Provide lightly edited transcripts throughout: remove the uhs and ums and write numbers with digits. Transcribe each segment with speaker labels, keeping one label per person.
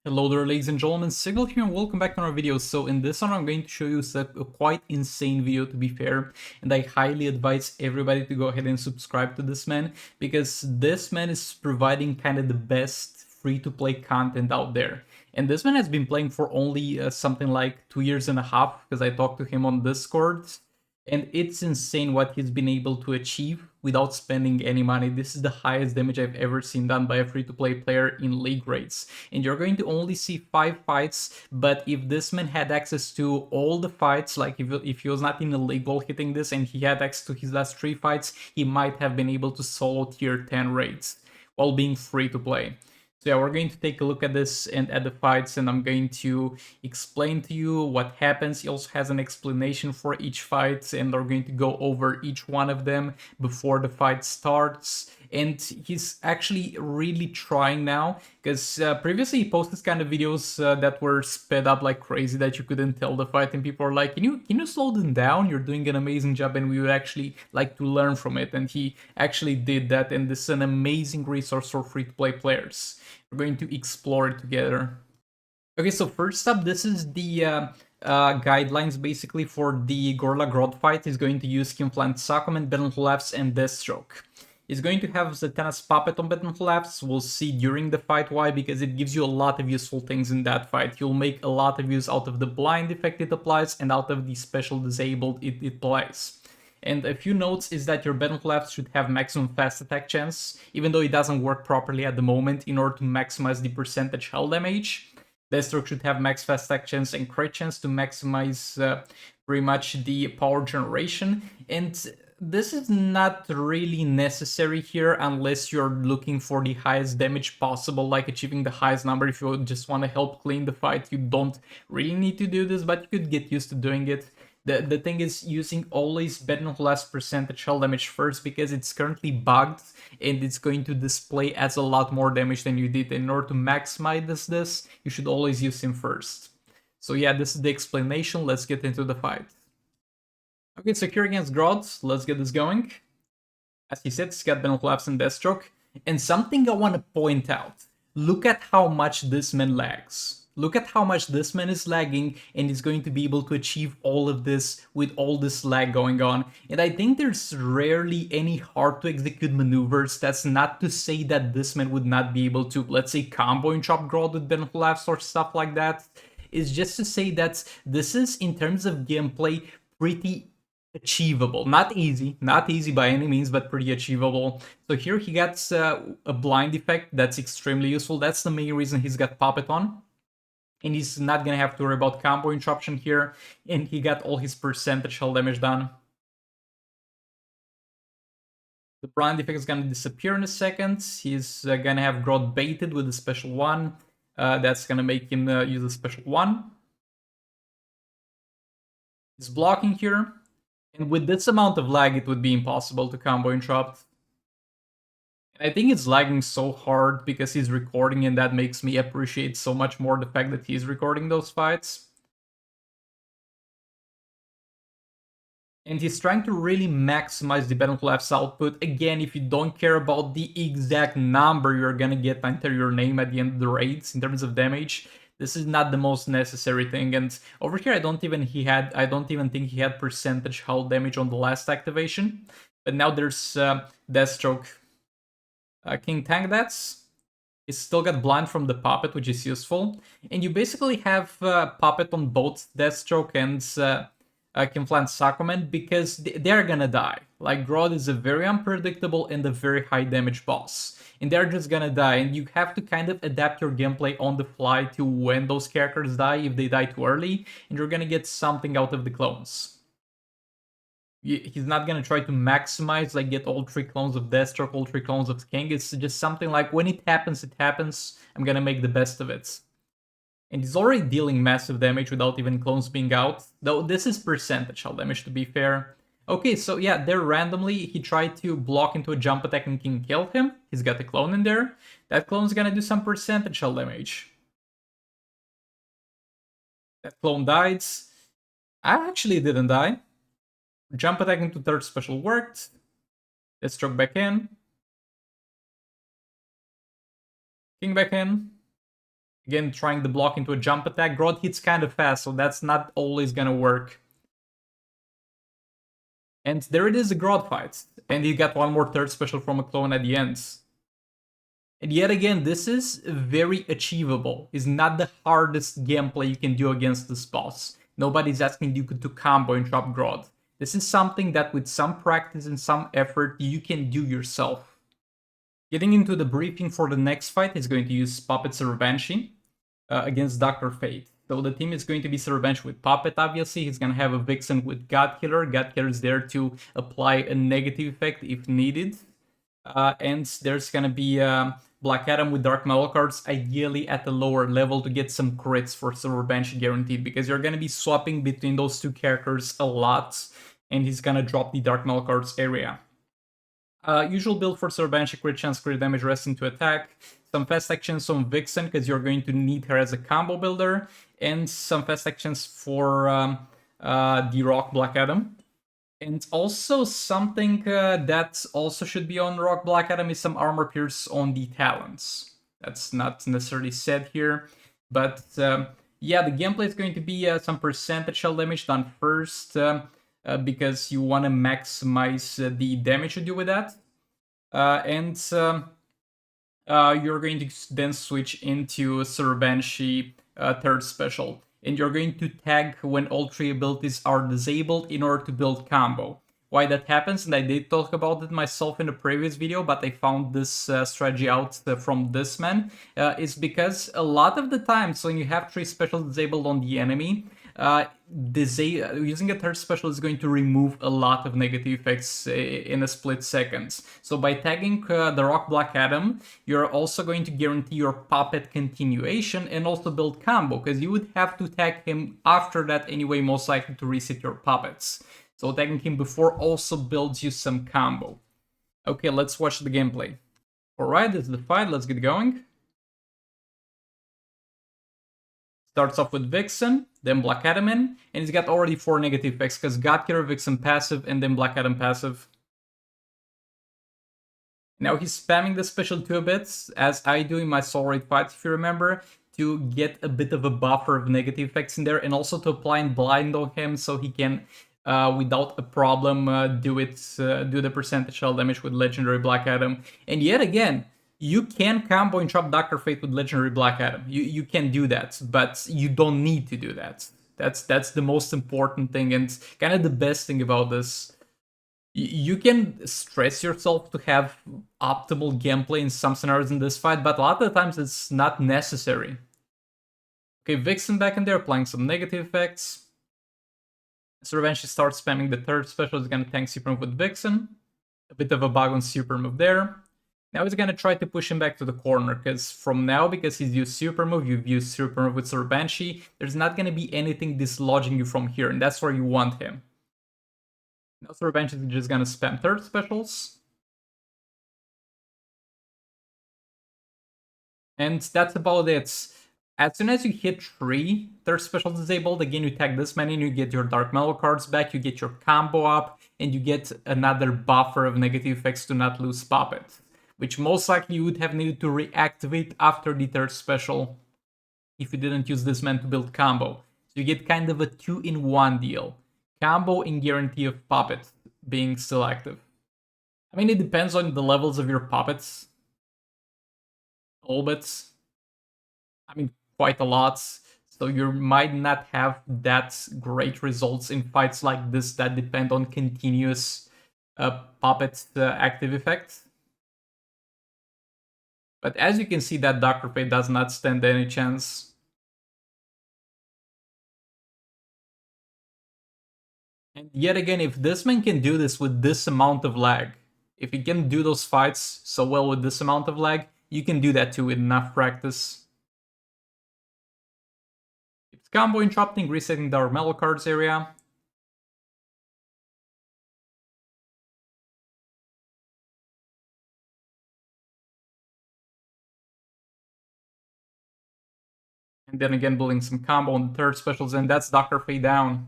Speaker 1: Hello there, ladies and gentlemen, Signal here and welcome back to our video. So in this one I'm going to show you a quite insane video, to be fair, and I highly advise everybody to go ahead and subscribe to this man, because this man is providing kind of the best free-to-play content out there. And this man has been playing for only something like 2 years and a half, because I talked to him on Discord. And it's insane what he's been able to achieve without spending any money. This is the highest damage I've ever seen done by a free-to-play player in league rates. And you're going to only see 5 fights, but if this man had access to all the fights, like if he was not in a league while hitting this and he had access to his last 3 fights, he might have been able to solo tier 10 raids while being free to play. So yeah, we're going to take a look at this and at the fights, and I'm going to explain to you what happens. He also has an explanation for each fight, and we're going to go over each one of them before the fight starts. And he's actually really trying now, because previously he posted kind of videos that were sped up like crazy that you couldn't tell the fight, and people are like, can you slow them down? You're doing an amazing job, and we would actually like to learn from it. And he actually did that, and this is an amazing resource for free-to-play players. We're going to explore it together. Okay, so first up, this is the guidelines basically for the Grodds fight. He's going to use Skinflant Sakumen, Battle Collapse, and Deathstroke. He's going to have Zatanna's Puppet on Battle Collapse. We'll see during the fight why, because it gives you a lot of useful things in that fight. You'll make a lot of use out of the blind effect it applies and out of the special disabled it applies. And a few notes is that your Battle Collapse should have maximum fast attack chance, even though it doesn't work properly at the moment in order to maximize the percentage hull damage. Deathstroke should have max fast attack chance and crit chance to maximize pretty much the power generation. And this is not really necessary here unless you're looking for the highest damage possible, like achieving the highest number. If you just want to help clean the fight, you don't really need to do this, but you could get used to doing it. The thing is using always Battle Collapse percentage hull damage first, because it's currently bugged and it's going to display as a lot more damage than you did. In order to maximize this, you should always use him first. So yeah, this is the explanation. Let's get into the fight. Okay, secure against Grodds. Let's get this going. As he said, he's got Battle Collapse and Deathstroke. And something I want to point out. Look at how much this man lags. Look at how much this man is lagging, and is going to be able to achieve all of this with all this lag going on. And I think there's rarely any hard to execute maneuvers. That's not to say that this man would not be able to, let's say, combo and chop Grodd with Battle Collapse or stuff like that. It's just to say that this is, in terms of gameplay, pretty achievable. Not easy by any means, but pretty achievable. So here he gets a blind effect that's extremely useful. That's the main reason he's got Puppet on. And he's not gonna have to worry about combo interruption here, and he got all his percentage hull damage done. The blind effect is gonna disappear in a second. He's gonna have Grodd baited with a special one. That's gonna make him use a special one. He's blocking here, and with this amount of lag, it would be impossible to combo interrupt. I think it's lagging so hard because he's recording, and that makes me appreciate so much more the fact that he's recording those fights. And he's trying to really maximize the Battle Collapse output. Again, if you don't care about the exact number you're gonna get enter your name at the end of the raids in terms of damage, this is not the most necessary thing. And over here, I don't even think he had percentage hull damage on the last activation. But now there's Deathstroke. King Tank that's. He's still got blind from the Puppet, which is useful. And you basically have Puppet on both Deathstroke and Skinflant Sakumen, because they're gonna die. Like, Grodd is a very unpredictable and a very high damage boss. And they're just gonna die, and you have to kind of adapt your gameplay on the fly to when those characters die, if they die too early, and you're gonna get something out of the clones. He's not gonna try to maximize, like, get all 3 clones of Deathstroke, all 3 clones of King. It's just something like, when it happens, it happens. I'm gonna make the best of it. And he's already dealing massive damage without even clones being out. Though this is percentage hull damage, to be fair. Okay, so yeah, there randomly, he tried to block into a jump attack and King killed him. He's got a clone in there. That clone's gonna do some percentage hull damage. That clone died. I actually didn't die. Jump attack into third special worked. Deathstroke back in. King back in. Again, trying to block into a jump attack. Grodd hits kind of fast, so that's not always gonna work. And there it is, a Grodd fight. And you got one more third special from a clone at the end. And yet again, this is very achievable. It's not the hardest gameplay you can do against this boss. Nobody's asking you to combo and drop Grodd. This is something that with some practice and some effort, you can do yourself. Getting into the briefing for the next fight is going to use Puppet Banshee against Dr. Fate. So the team is going to be Banshee with Puppet, obviously. He's going to have a Vixen with God Killer. God Killer is there to apply a negative effect if needed. And there's going to be Black Adam with Dark Metal cards, ideally at the lower level to get some crits for Banshee guaranteed, because you're going to be swapping between those two characters a lot, and he's going to drop the Dark Metal cards area. Usual build for Banshee, crit chance, crit damage, rest into attack. Some fast actions on Vixen, because you're going to need her as a combo builder. And some fast actions for the Rock Black Adam. And also something that also should be on Rock Black Adam is some armor pierce on the talons. That's not necessarily said here. But yeah, the gameplay is going to be some percentage shell damage done first. Because you want to maximize the damage you do with that. You're going to then switch into Banshee third special. And you're going to tag when all three abilities are disabled in order to build combo. Why that happens, and I did talk about it myself in a previous video, but I found this strategy out from this man, is because a lot of the times when you have three specials disabled on the enemy, using a third special is going to remove a lot of negative effects in a split second. So by tagging the Rock Black Adam, you're also going to guarantee your Puppet continuation and also build combo, because you would have to tag him after that anyway, most likely to reset your puppets. So tagging him before also builds you some combo. Okay, let's watch the gameplay. Alright, this is the fight, let's get going. Starts off with Vixen, then Black Adam in, and he's got already 4 negative effects, because God Killer, Vixen passive, and then Black Adam passive. Now he's spamming the special 2 a bit, as I do in my Soul Raid fights, if you remember, to get a bit of a buffer of negative effects in there, and also to apply and blind on him so he can, without a problem, do the percentage shell damage with Legendary Black Adam. And yet again, you can combo and chop Dr. Fate with Legendary Black Adam. You can do that, but you don't need to do that. That's the most important thing, and kind of the best thing about this. You can stress yourself to have optimal gameplay in some scenarios in this fight, but a lot of the times it's not necessary. Okay, Vixen back in there, applying some negative effects. Banshee starts spamming the third special, is gonna tank super move with Vixen. A bit of a bug on super move there. Now he's gonna try to push him back to the corner, because from now, because he's used super move, you've used super move with Banshee, there's not gonna be anything dislodging you from here, and that's where you want him. Now Banshee is just gonna spam third specials. And that's about it. As soon as you hit 3 third specials disabled, again you tag this many and you get your Dark Metal cards back, you get your combo up, and you get another buffer of negative effects to not lose Puppet, which most likely you would have needed to reactivate after the third special if you didn't use this man to build combo. So you get kind of a 2-in-1 deal. Combo and guarantee of Puppet being still active. I mean, it depends on the levels of your puppets. A little bit. I mean, quite a lot. So you might not have that great results in fights like this that depend on continuous puppet active effect. But as you can see, that Dr. Fate does not stand any chance. And yet again, if this man can do this with this amount of lag, if he can do those fights so well with this amount of lag, you can do that too with enough practice. It's combo interrupting, resetting the Metal cards area. And then again building some combo on the third specials, and that's Dr. Fate down.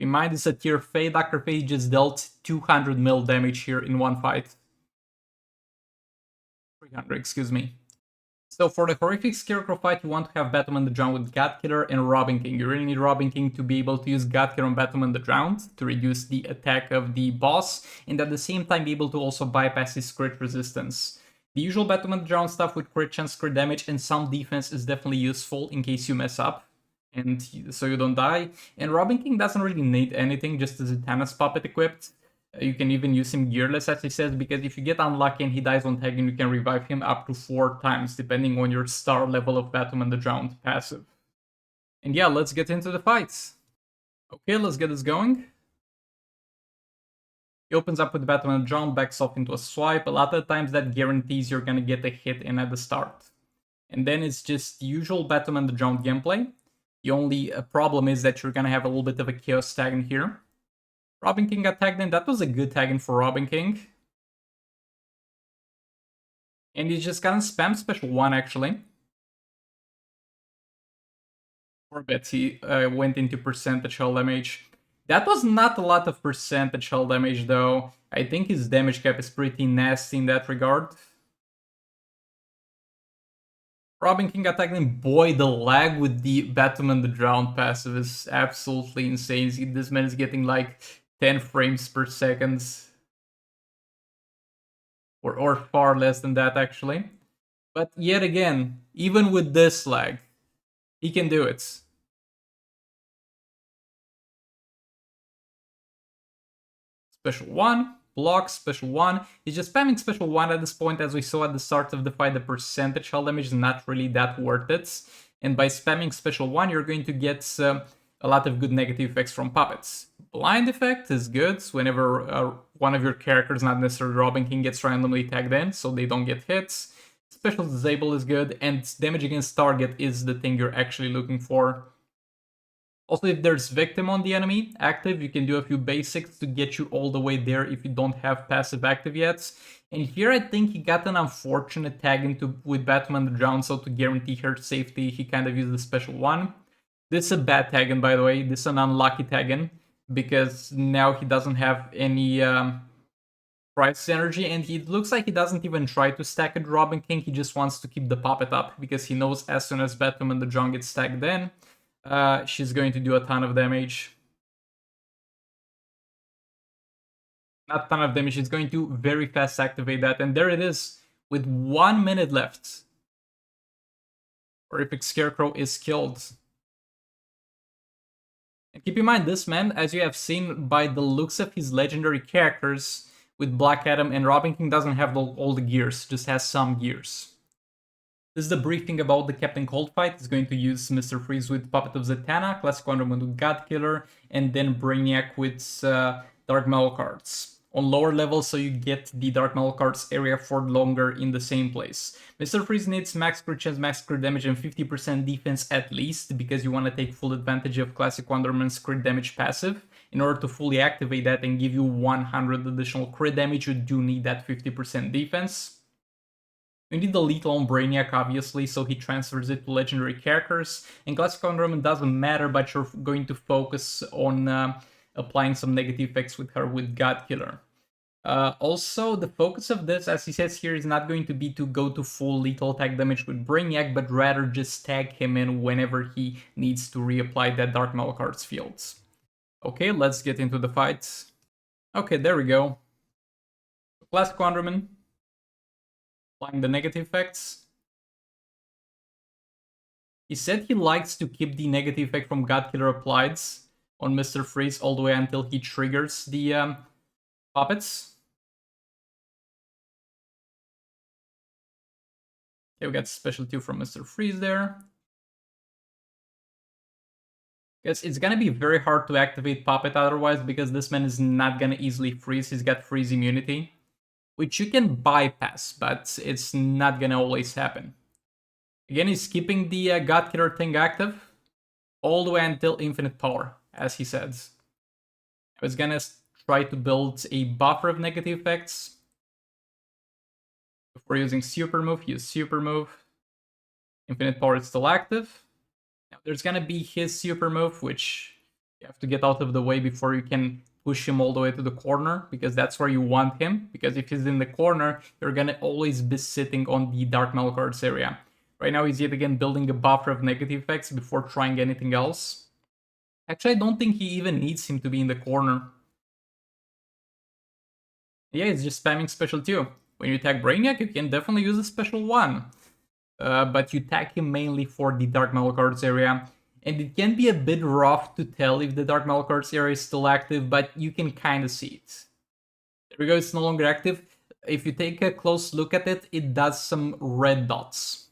Speaker 1: In mind, it's a tier Fate. Dr. Fate just dealt 200 mil damage here in one fight. 300, excuse me. So for the horrific Scarecrow fight, you want to have Batman the Drowned with God Killer and Robin King. You really need Robin King to be able to use God Killer on Batman the Drowned to reduce the attack of the boss, and at the same time be able to also bypass his crit resistance. The usual Batman the Drowned stuff with crit chance, crit damage, and some defense is definitely useful in case you mess up, and so you don't die. And Robin King doesn't really need anything, just as a Thanos puppet equipped. You can even use him gearless, as he says, because if you get unlucky and he dies on tagging, you can revive him up to 4 times, depending on your star level of Batman the Drowned passive. And yeah, let's get into the fights. Okay, let's get this going. He opens up with Batman the Drowned, backs off into a swipe. A lot of times that guarantees you're gonna get a hit in at the start. And then it's just usual Batman the Drowned gameplay. The only problem is that you're gonna have a little bit of a chaos tag in here. Robin King got tagged in. That was a good tag in for Robin King. And he just gonna spam special 1 actually. For a bit, he went into percentage hull damage. That was not a lot of percentage hull damage though. I think his damage cap is pretty nasty in that regard. Robin King got tagged in. Boy, the lag with the Batman the Drowned passive is absolutely insane. This man is getting like 10 frames per second. Or far less than that, actually. But yet again, even with this lag, he can do it. Special 1, block, special 1. He's just spamming special 1 at this point, as we saw at the start of the fight. The percentage hull damage is not really that worth it. And by spamming special 1, you're going to get a lot of good negative effects from puppets. Blind effect is good whenever one of your characters, not necessarily Robin King, gets randomly tagged in, so they don't get hits. Special disable is good, and damage against target is the thing you're actually looking for. Also, if there's victim on the enemy active, you can do a few basics to get you all the way there if you don't have passive active yet. And here I think he got an unfortunate tag into with Batman the Drowned, so to guarantee her safety, he kind of used the special 1. This is a bad tag-in, by the way. This is an unlucky tag-in, because now he doesn't have any price energy, and it looks like he doesn't even try to stack it Robin King. He just wants to keep the puppet up, because he knows as soon as Batman the Drowned gets tagged in, she's going to do a ton of damage. Not a ton of damage, she's going to very fast activate that, and there it is, with 1 minute left. Horrific Scarecrow is killed. And keep in mind, this man, as you have seen by the looks of his legendary characters, with Black Adam and Robin King, doesn't have all the gears, just has some gears. This is the briefing about the Captain Cold fight. He's going to use Mr. Freeze with Puppet of Zatanna, Classic Wonder Woman with God Killer, and then Brainiac with Dark Metal cards. On lower levels, so you get the Dark Metal cards area for longer in the same place. Mr. Freeze needs max crit chance, max crit damage, and 50% defense at least, because you want to take full advantage of Classic Wonder Woman's crit damage passive. In order to fully activate that and give you 100 additional crit damage, you do need that 50% defense. You need the lethal on Brainiac, obviously, so he transfers it to legendary characters. And Classic Wonder Woman doesn't matter, but you're going to focus on applying some negative effects with her with God Killer. Also, the focus of this, as he says here, is not going to be to go to full lethal attack damage with Brainiac, but rather just tag him in whenever he needs to reapply that Dark Metal cards fields. Okay, let's get into the fight. Okay, there we go. Classic Wonder Woman. Applying the negative effects. He said he likes to keep the negative effect from God Killer applied on Mr. Freeze all the way until he triggers the puppets. Okay, we got special 2 from Mr. Freeze there. Guess it's gonna be very hard to activate Puppet otherwise, because this man is not gonna easily freeze. He's got freeze immunity, which you can bypass, but it's not gonna always happen. Again, he's keeping the God Killer thing active all the way until infinite power, as he says. I was gonna try to build a buffer of negative effects. Before using super move, use super move. Infinite power is still active. Now there's gonna be his super move, which you have to get out of the way before you can push him all the way to the corner, because that's where you want him. Because if he's in the corner, you're gonna always be sitting on the Dark Metal cards area. Right now he's yet again building a buffer of negative effects before trying anything else. Actually, I don't think he even needs him to be in the corner. Yeah, he's just spamming special 2. When you attack Brainiac, you can definitely use a special 1. But you tag him mainly for the Dark Metal Cards area. And it can be a bit rough to tell if the Dark Metal Cards area is still active, but you can kind of see it. There we go, it's no longer active. If you take a close look at it, it does some red dots.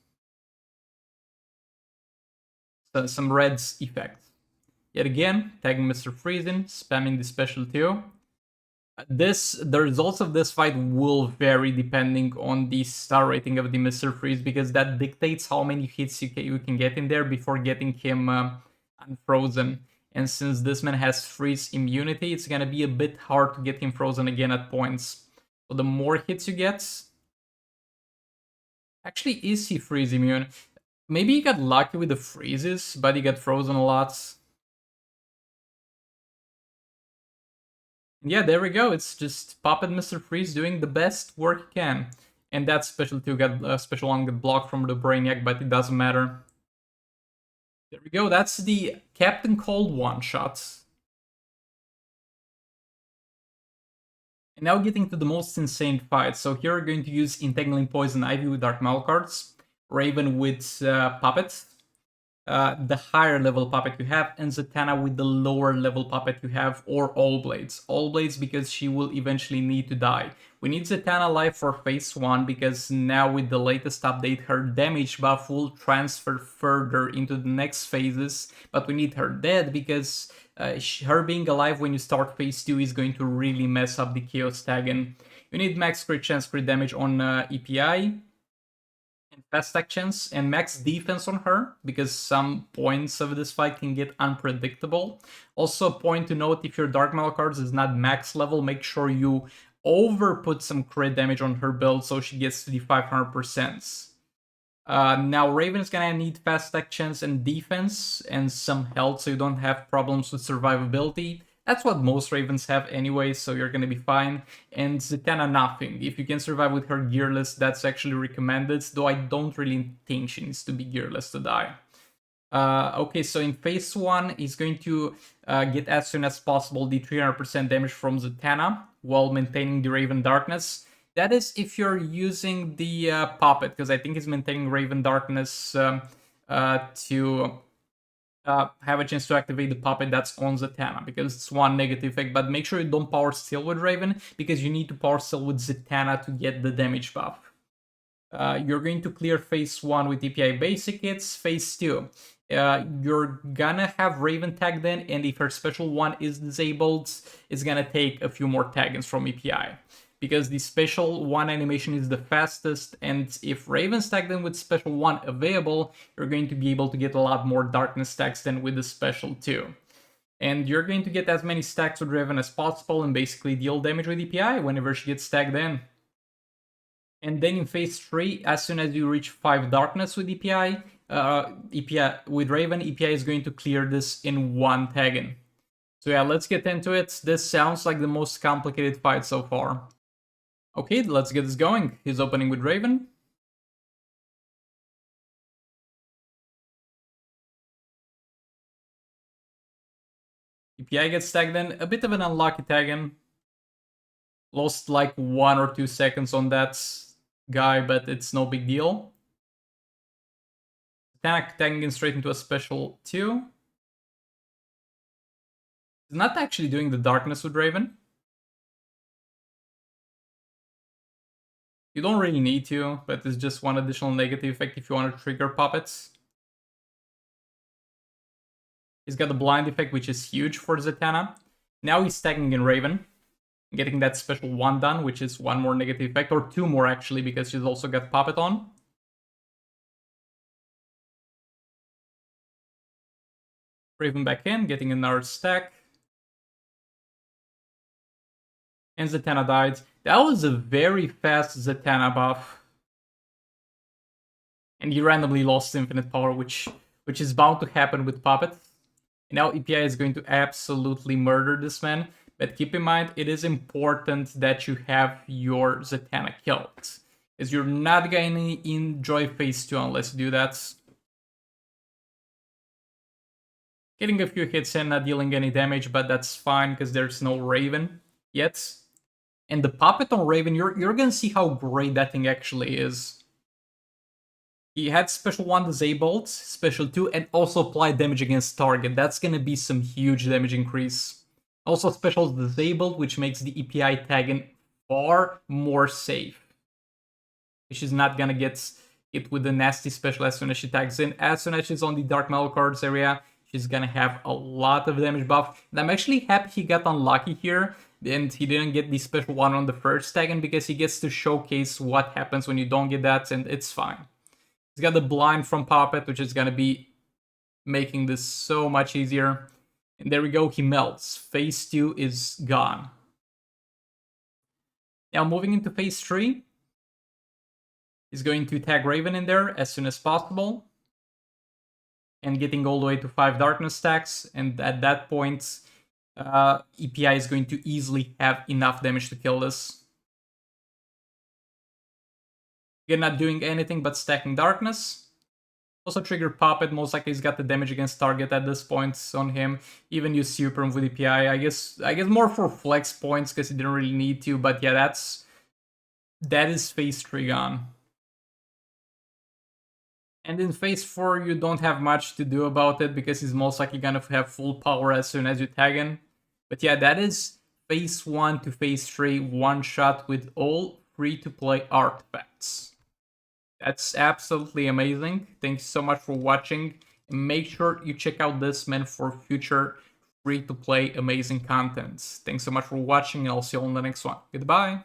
Speaker 1: So some reds effect. Yet again, tagging Mr. Freezing, spamming the special 2. The results of this fight will vary depending on the star rating of the Mr. Freeze, because that dictates how many hits you can get in there before getting him unfrozen. And since this man has freeze immunity, it's gonna be a bit hard to get him frozen again at points. So the more hits you get... Actually, is he freeze immune? Maybe he got lucky with the freezes, but he got frozen a lot. Yeah, there we go. It's just Puppet Mr. Freeze doing the best work he can. And that special 2 got special 1 got blocked from the Brainiac, but it doesn't matter. There we go. That's the Captain Cold one-shot. And now getting to the most insane fight. So here we're going to use Entangling Poison Ivy with Dark Metal cards, Raven with Puppet, the higher level puppet you have, and Zatanna with the lower level puppet you have, or All Blades. All Blades because she will eventually need to die. We need Zatanna alive for phase 1 because now with the latest update her damage buff will transfer further into the next phases, but we need her dead because her being alive when you start phase 2 is going to really mess up the Chaos tag. And you need max crit chance crit damage on EPI, and fast actions, and max defense on her, because some points of this fight can get unpredictable. Also, a point to note, if your Dark Metal cards is not max level, make sure you over put some crit damage on her build so she gets to the 500%. Now Raven is gonna need fast actions and defense and some health so you don't have problems with survivability. That's what most Ravens have anyway, so you're gonna be fine. And Zatanna nothing. If you can survive with her gearless, that's actually recommended, though I don't really think she needs to be gearless to die. Okay, so in phase 1, he's going to get as soon as possible the 300% damage from Zatanna while maintaining the Raven Darkness. That is if you're using the Puppet, because I think he's maintaining Raven Darkness to have a chance to activate the Puppet that's on Zatanna, because it's one negative effect, but make sure you don't power steal with Raven, because you need to power steal with Zatanna to get the damage buff. You're going to clear phase 1 with EPI basic hits. Phase 2, you're gonna have Raven tag then, and if her special 1 is disabled, it's gonna take a few more tag-ins from EPI. Because the special 1 animation is the fastest, and if Raven's tagged in with special 1 available, you're going to be able to get a lot more darkness stacks than with the special 2. And you're going to get as many stacks with Raven as possible and basically deal damage with EPI whenever she gets tagged in. And then in phase 3, as soon as you reach 5 darkness with EPI, with Raven, EPI is going to clear this in 1 tag-in. So yeah, let's get into it. This sounds like the most complicated fight so far. Okay, let's get this going. He's opening with Raven. EPI gets tagged in. A bit of an unlucky tag-in. Lost like 1 or 2 seconds on that guy, but it's no big deal. Tagging in straight into a special 2. He's not actually doing the darkness with Raven. You don't really need to, but it's just one additional negative effect if you want to trigger puppets. He's got the blind effect, which is huge for Zatanna. Now he's tagging in Raven, getting that special 1 done, which is 1 more negative effect, or 2 more actually, because she's also got puppet on. Raven back in, getting another stack. And Zatanna died. That was a very fast Zatanna buff. And he randomly lost infinite power, which is bound to happen with Puppet. And now EPI is going to absolutely murder this man. But keep in mind, it is important that you have your Zatanna killed. Is you're not gonna enjoy phase 2 unless you do that. Getting a few hits in, not dealing any damage, but that's fine because there's no Raven yet. And the Puppet on Raven, you're gonna see how great that thing actually is. He had Special 1 disabled, Special 2, and also apply damage against target. That's gonna be some huge damage increase. Also Special disabled, which makes the EPI tagging far more safe. She's not gonna get hit with the nasty special as soon as she tags in. As soon as she's on the Dark Metal cards area, she's gonna have a lot of damage buff. And I'm actually happy he got unlucky here and he didn't get the special 1 on the first tag in because he gets to showcase what happens when you don't get that, and it's fine. He's got the blind from Puppet, which is gonna be making this so much easier. And there we go, he melts. Phase 2 is gone. Now moving into phase 3, he's going to tag Raven in there as soon as possible. And getting all the way to 5 darkness stacks, and at that point, EPI is going to easily have enough damage to kill this. You're not doing anything but stacking darkness. Also trigger Puppet, most likely he's got the damage against target at this point on him. Even use Super with EPI, I guess more for flex points because he didn't really need to, but yeah, that is phase 3 gone. And in phase 4, you don't have much to do about it because he's most likely gonna have full power as soon as you tag in. But yeah, that is phase 1 to phase 3 one shot with all free-to-play artifacts. That's absolutely amazing. Thanks so much for watching. Make sure you check out this man for future free-to-play amazing content. Thanks so much for watching, and I'll see you on the next one. Goodbye!